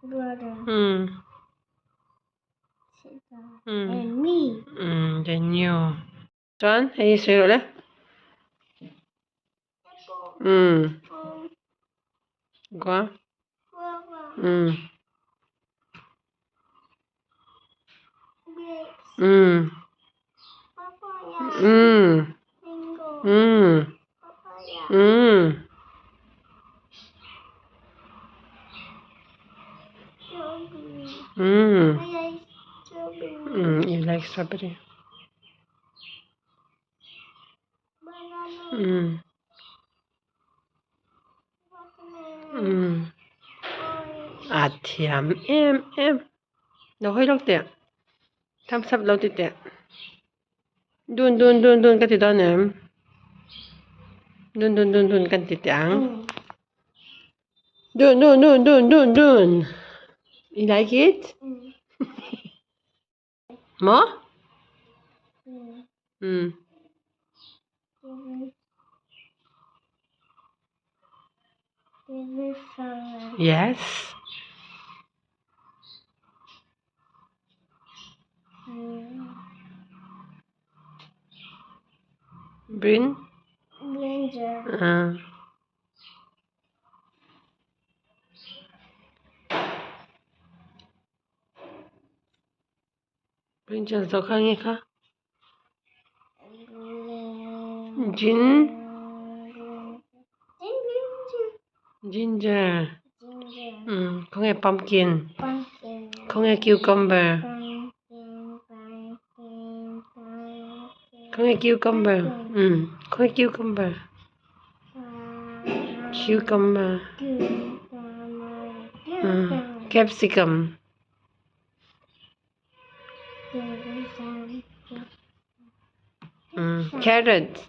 brother, Mm. sister, Mm. and me. Then you. John, hey, say it. Um, Go on. Guava, Mm. grapes, Mm. papaya, Mm. mango, Mm. papaya, Mm. strawberry. Mm. I like strawberry. You like strawberry? Banana, Mm. watermelon, orange. Thiam em. Đâu hơi lóc tiệt. Tham sắp lâu tiệt tiệt. Đun cái gì đó nè. Đun cái tiệt tiang. Dun. You like it? More? Mm. Yes. Brin? Brinjal. Brinjal sao khang nghe khá? Gin? Ginger. Không nghe pumpkin. Không nghe cucumber. Không nghe cucumber. Không nghe cucumber. Cucumber. Capsicum. Carrot.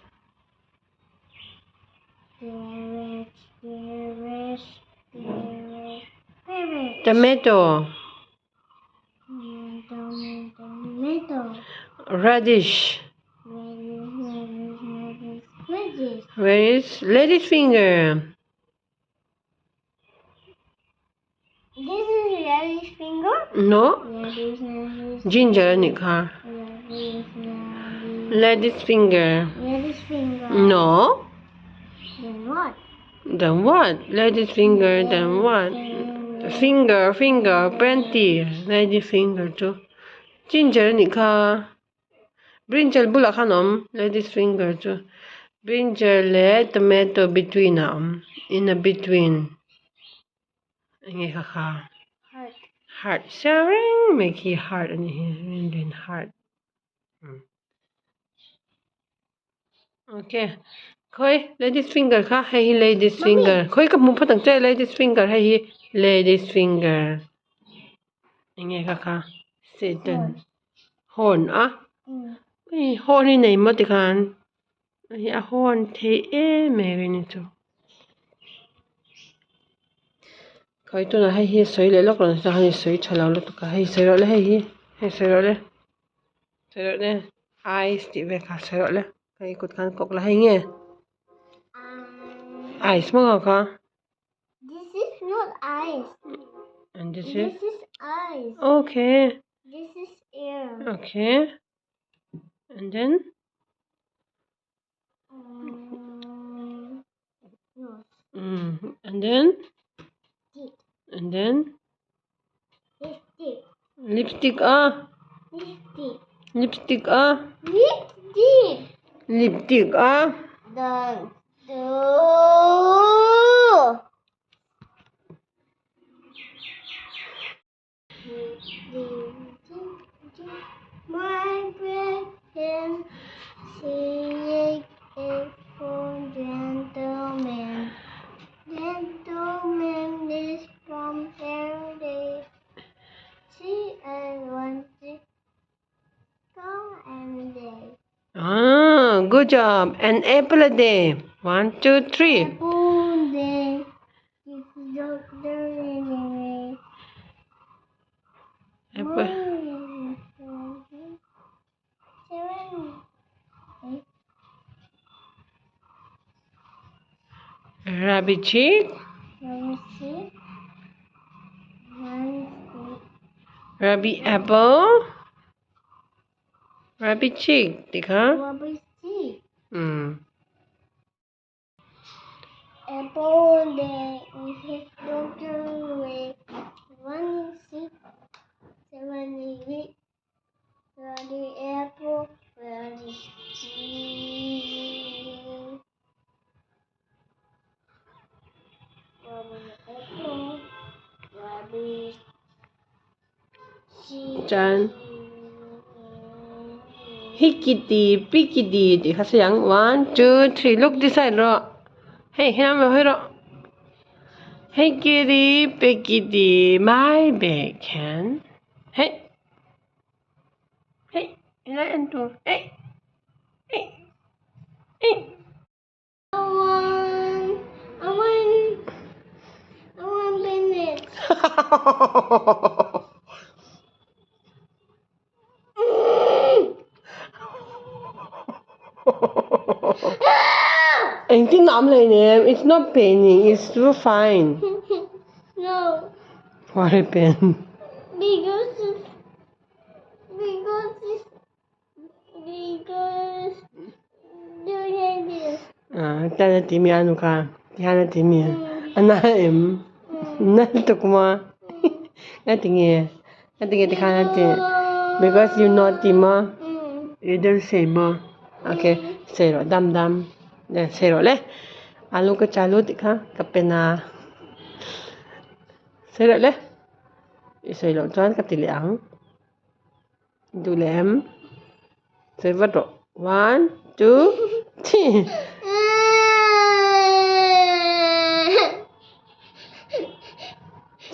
Tomato. Radish. Where is lady's finger? This is lady's finger? No. Lady's Ginger nika. Lady's finger. Lady's finger. No. Then what? Then what? Lady's finger. Then what? Finger. Plenty. Lady's finger too. Ginger nika. Brinjal bula kanom. Lady's finger too. Brinjal le tomato between in a between. Ang kaka. Heart. Sharing make he heart and he heart. Okay. Khoi lady's finger ka hay lady's finger. Khoi ka mum patang chay lady's finger hay lady's finger. Ang kaka. Satan. Horn horn ni name mo tikan. Ay horn te maybe nito. Khoi to na hay soy le lok ron sa hay soy chalaw lo to ka hay soy ro le hay soy ro le. Soy ro le. Ice ti ve ka soy ro le. Hay kut kan kok la hay nghe. Ice mo ka. This is not ice. And this This is is ice. okay. This is air. Okay. And then and then Stick. and then Lipstick. lipstick Lipstick. lipstick Lipstick. lipstick The my breath and see it for gentleman. Gentleman is from paradise. See I want to go and day. good job. An apple a day. 1, 2, 3. Apple day. If doctor anyway. Apple. Rabbit cheek. Let me see. 1, Rabbit apple. Rabbit chick. देखा? Rabbit chick. Apple day is his daughter with 1 6 7 8. Where the apple, where the chick? Apple, rabbit, chick. Chan. Hickety, pickety. Thì khá sáng. 1, 2, 3. Look this side, ro. Hey, hinam vào hơi ro. Hickety, pickety. My big hen. Hey. Hey. Hinay anto. Hey. Hey. Hey. I want Bennett. Anh tin nắm lại nè. It's not paining. It's still fine. No, What happened? because doing this. Tana timi ano ka? Tana timi. Anaim. Natuk mo. Natingi. Natingi ti kana ti. Because you naughty mo. You don't say mo. Okay. Zero. Dam dam. Then zero le. Alu ka chalu ti ka. Kapena. Zero le. Zero. Tuan katiliang. Dulem. Zero. 1, 2, 3.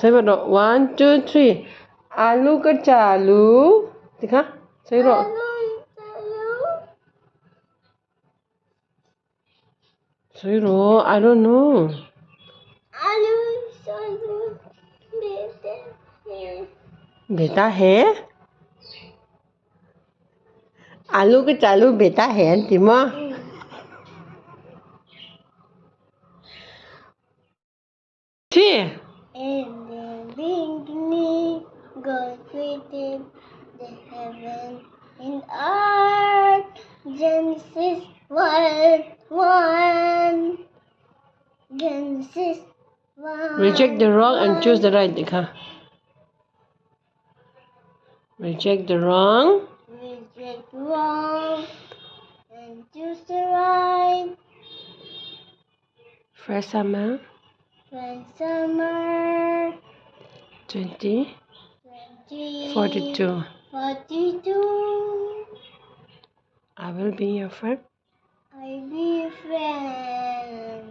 Say what? 1, 2, 3. Alu ka chalu. Tika? Say what? Say what? I don't know. Beta hai? Alu ka chalu beta hai, Tima? See? And the beginning, God created the heaven and earth. Genesis 1:1. Genesis 1. Reject the wrong and choose the right, Tika. Reject the wrong. Reject wrong and choose the right. First summer. When summer 20. 20 42. 42. I will be your friend. I be a friend.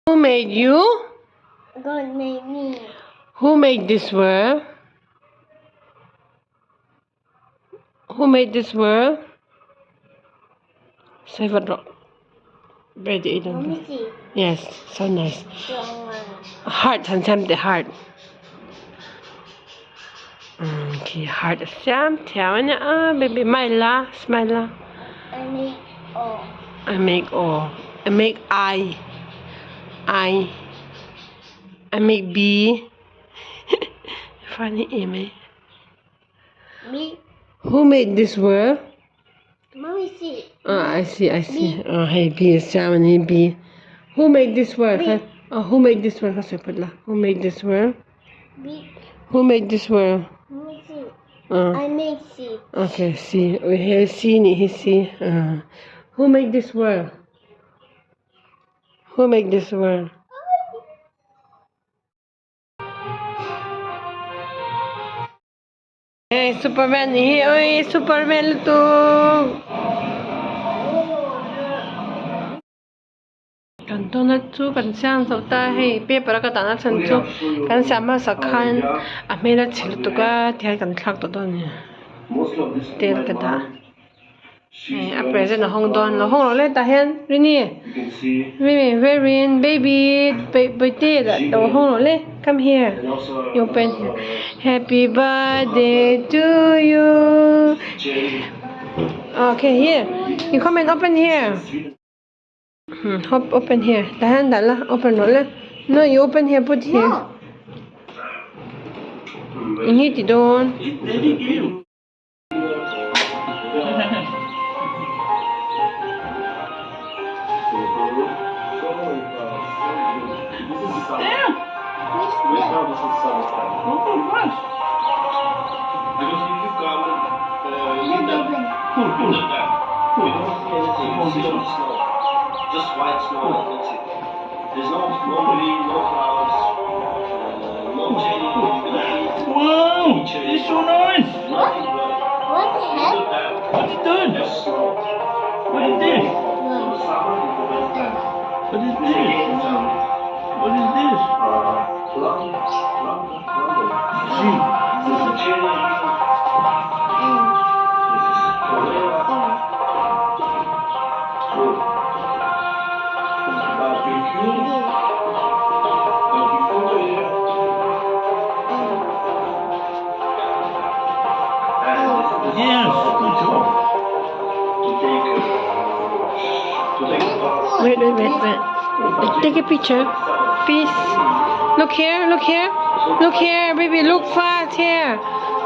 Who made you? God made me. Who made this world? Who made this world? Say what? Ready, Let me see. Yes, so nice. Strong one. Heart, sometimes the heart. Okay, heart. Sam, tell me, baby, smile, smile. I make all. I make all. I make I. I make B. Funny, Amy. Me. Who made this world? Mommy see. I see. Hey, B is Sam and B. Who made this world? Me. Who made this world? Who made this world? Me. Who made this world? Mommy see. Uh, I make C. okay, C. We have C, he C. Who made this world? Who made this world? Hey, Superman, hey, Superman to. Kanto na chu kan siang so ta hey paper ka ta na chan chu kan sama sakhan a mela chil tu ka thai kan thak to don ni tel ka ta a present na hong don lo hong lo le ta hen rini Valreen baby baby da to hong lo le come here you open here happy birthday to you okay here you come and open here hop open here. Tahan dala. Open wala. No, you open here. Put here. No. Ini tidur. Just white snow, that's it. There's no green, no clouds, no changing. Wow, it's so nice. What the heck? What's that? What is this? What is this? What is this? See, This is cherry. yes, good job. Wait. Take a picture. Please. Look here, look here. Look here, baby. Look fast here.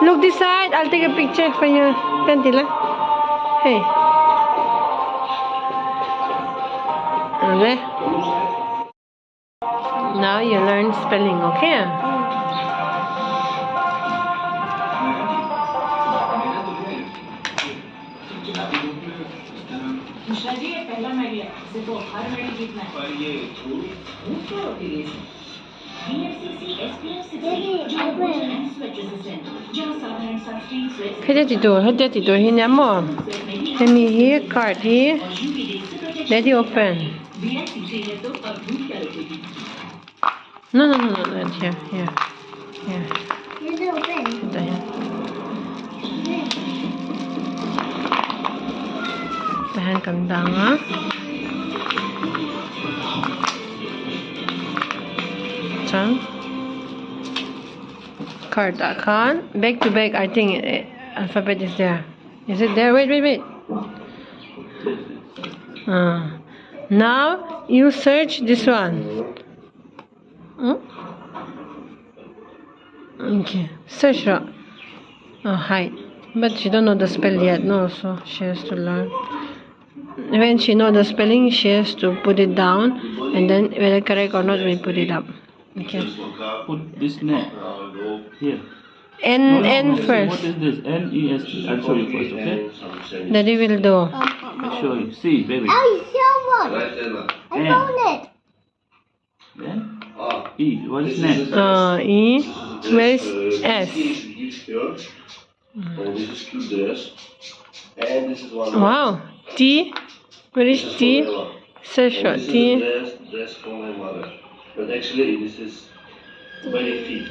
Look this side. I'll take a picture for you. Tantila. Hey. Okay. Now you learn spelling, okay? Hadi tidur. Hini mo. Let me here, card here. Let it open. No. Here. It's open. Tahan kandang, ha? Chan. Card akan. Back to back, I think alphabet is there. Is it there? Wait. Now you search this one. Okay. Search it. Hide. But she don't know the spell yet, no, so she has to learn. When she knows the spelling, she has to put it down, and then whether correct or not, we put it up. Okay. Put this neck here. N See, first. what is this? N-E-S-T. I'll show you first, okay? Daddy will do. I'll show you. See, baby. I saw one. I found it. Then E. What is next? E. Where is S? And this is two dress. And this is one. Wow. T. Where is T? Search for This T. is dress for my mother. But actually, this is very fit.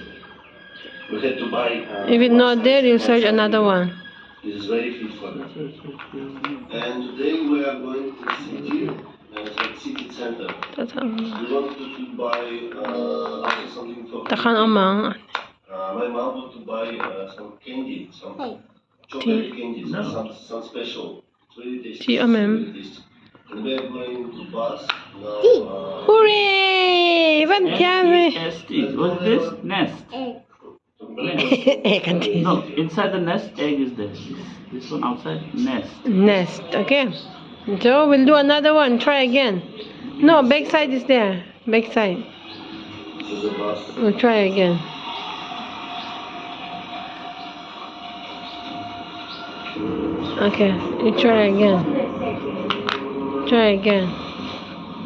We had to buy. If it's not there, you search another one. This is very fit for them. And today we are going to the city, city center. We wanted to buy also something for. Takan omang. My mom wanted to buy some candy, some chocolate candy, some special. It's very tasty. T. Amem. And we are going to bus now. Hooray! N-E-S-T. What's this? Nest. Continue. No, inside the nest, egg is there. This one outside, nest. Nest. Okay. So we'll do another one. Try again. No, back side is there. Back side. This is a bus. We'll try again. Okay, you try again. Try again.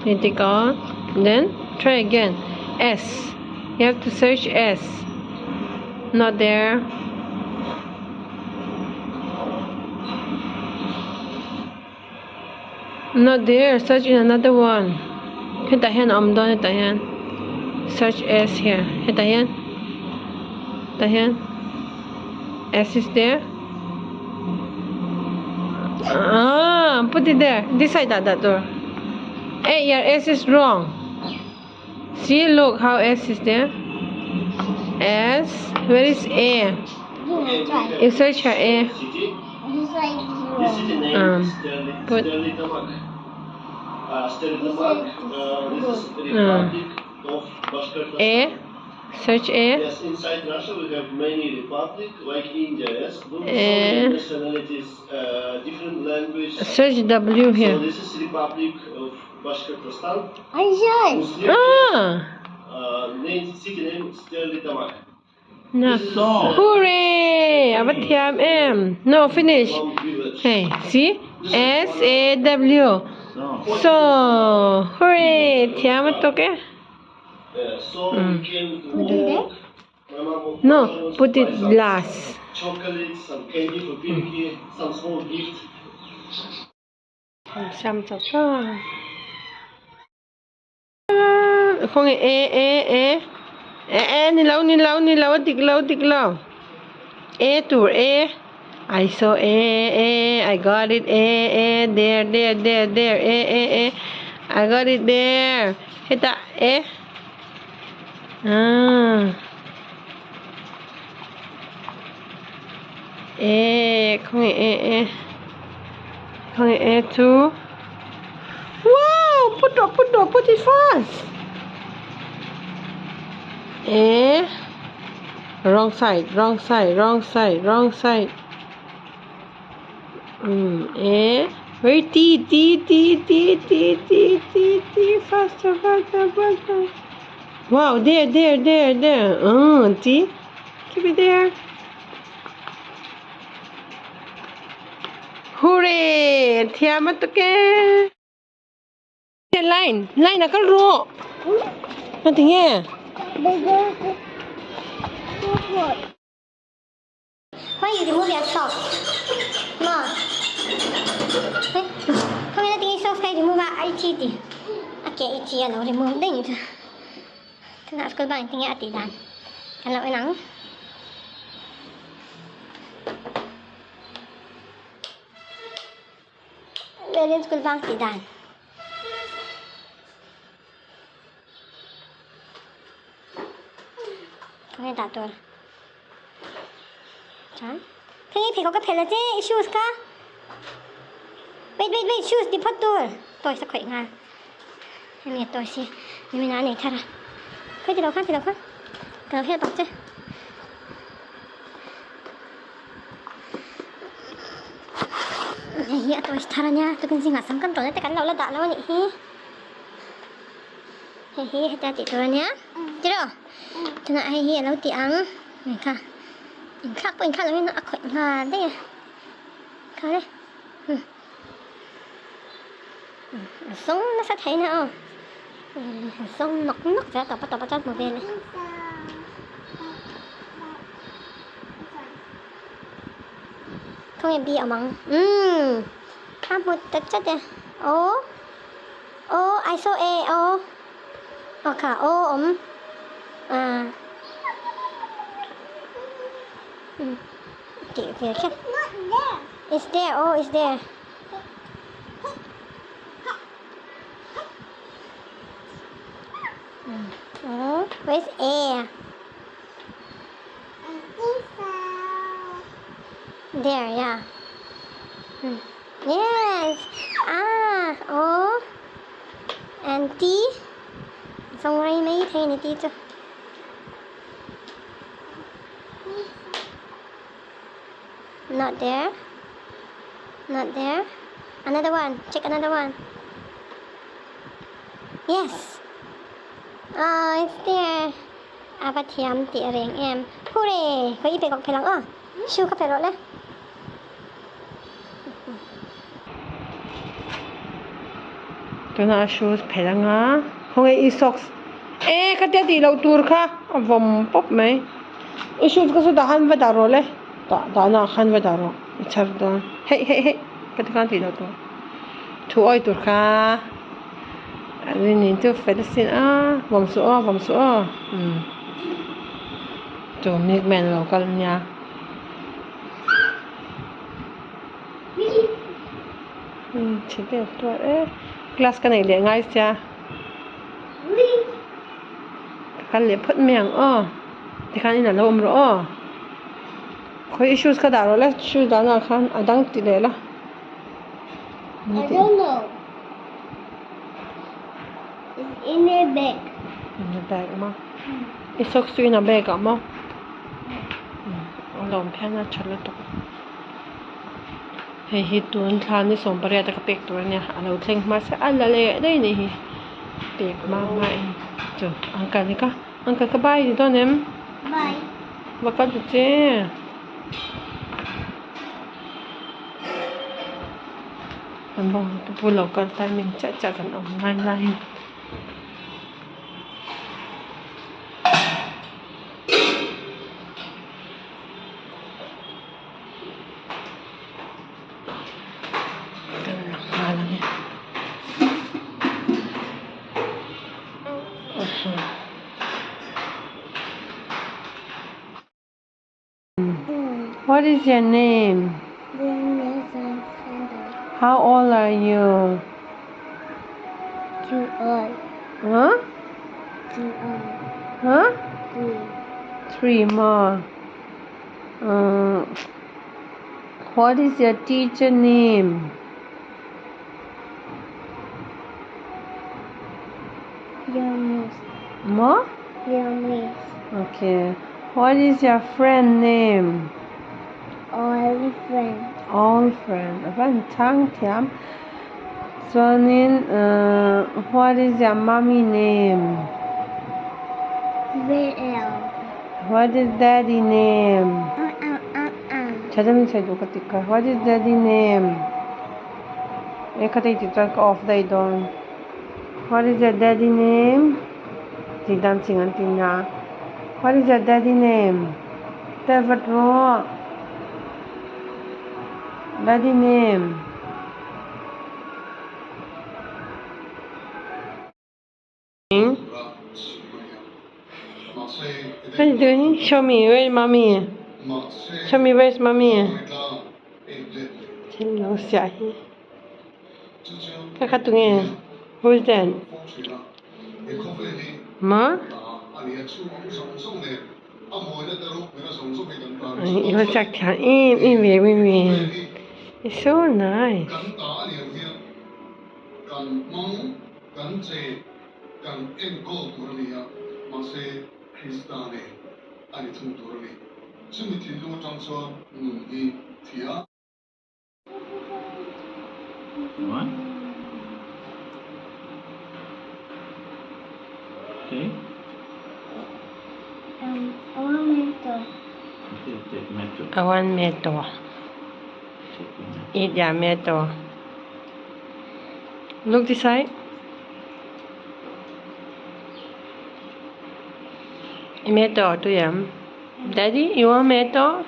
You take off. Then try again. S. You have to search S. Not there. Not there. Search in another one. Hit the hand. Hit the hand. Search S here. Hit the hand. The hand. S is there. Put it there. This side, that door. Hey, your S is wrong. See, look how S is there. S. Where is A? You search for A. This city name is Put. Sterlitamak. Sterlitamak. This is Republic of Bashkortostan. A. Search A. Yes, inside Russia we have many republics, like India, yes? So many nationalities, different language. Search W So here. this is Republic of Bashkortostan. Ajay. Name, city name, Sterlitamak. No. This is a Hooray! Abat thiam M. No, finish. small village. Hey, see? SAW. So, hooray! Thiam it okay? So we came to walk. My mom No, put it buy last. chocolate, some candy for Pinky, some small gift. Xăm chọc con. Không ni lâu tik lâu. A to A. I saw A. I got it A. There A. I got it there. Hita A. A. Không A. Không A too. Wow! Put it fast. A. Wrong side. A. Where T. Faster. Wow, there. T. Keep it there. Hooray! Tiamat okay. Line nak ro. Nanti nghe. Why you remove your socks? Ma. Không biết tiếng socks hay remove à IT đi. Okay, IT nó remove đấy như thế. Thế nào school bang tiếng IT dan. Kalau enang. Valreen school bang ti dan. Không nghe tator. Chan. Thế thì có cái phải là chứ shoes ka? Wait, shoes đi phát tour. Tôi sẽ khỏe ngang. Em nghe tôi xí. Nhưng mà này thara. Khơi thì đâu khác. Cái hết bọc chứ. Iya tôi thara nha. Tôi cần gì ngặt sắm cân tối. Tại cắn đầu là đã lâu nhỉ. Hi, hãy ta tôi nha. Chứ đâu? Cho nên hi lâu tiếng. Mình khá. In khắc là nó khỏe ngà đấy. Khá đấy. Sống nó sẽ thấy nữa. Sống nọc ra tỏ bắt chót một bên này. Không em bị ở mắng. Một tất chất đây. I saw A. Okay, Okay. It's there. It's there. Where's A? There, yeah. Yes. O. And T. Xong rồi mấy thầy này tí cho. Not there. Another one. Check another one. Yes. It's there. Abat thiam tỉ riêng em. Hooray. Có ý phải gọc phải lắng Shoe có phải rồi đấy. Tôi nói shoes phải lắng Không ai socks. Cái tiết đi lâu tour kha. Vòng pop mấy. Shoes có số dahan và đaro lệ. Đã na khan và đaro. Char đó. Hey. Cái tiết đi lâu tour. Thu oi tour kha. Anh nhìn tôi phải được xin vòng số. Chỗ miếng men local nha. Chỉ đẹp thôi. Class cái này để ngay xa. Cái này phật miệng thì cái này là lâu rồi khối shoes cái đó là shoes đó là khăn đang tỷ lệ là I don't know. It's in a bag. in the bag mo. Isok su in a bag mo. Lom pena chala to. Hey hi tun than ni som pare ta ka pek to nya alo thleng ma sa ala le dai ni hi. Pek ma mai. Cho angka ni ka. Angka ka bai ni to nem. Bye. Bakal tu che. Anh bông tôi vui lộc con tay mình chạy chạy gần ổng ngay lại What is your name? How old are you? Too old. Huh? Too old. Huh? 3. 3 more. What is your teacher name? Your miss. More? Your miss. Okay. What is your friend name? All friend. All friend. Van Tang Thiam. Sonin, what is your mommy name? VL. What is daddy name? Chadamin sa do katika. What is daddy name? Katay titak off day don. What is your daddy name? Ti dancing antina. What is your daddy name? David Ro. Daddy name. What are you doing? Show me. Where's mommy? Show me where's mommy. Hello, Xiahi. Kakatungin. Who's that? Ma? You're It's so nice. What? Okay. One meter. Okay, take metro. I want meto. Take metro. Eat your meto. Look this side. Meto to yum. Daddy, you want meto?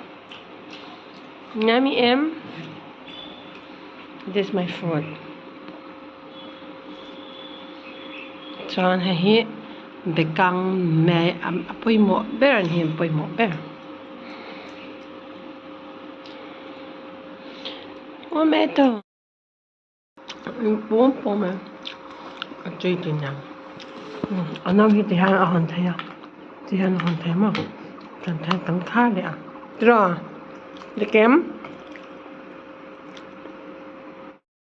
Yummy M. This is my food. So on here, bekang me apoy mo bear and him apoy mo bear. Oh meto. Bố bố mà truy tiền nào anh nói thì hai anh thấy à thì hai anh thấy mà anh thấy tận khá đấy à rồi để kém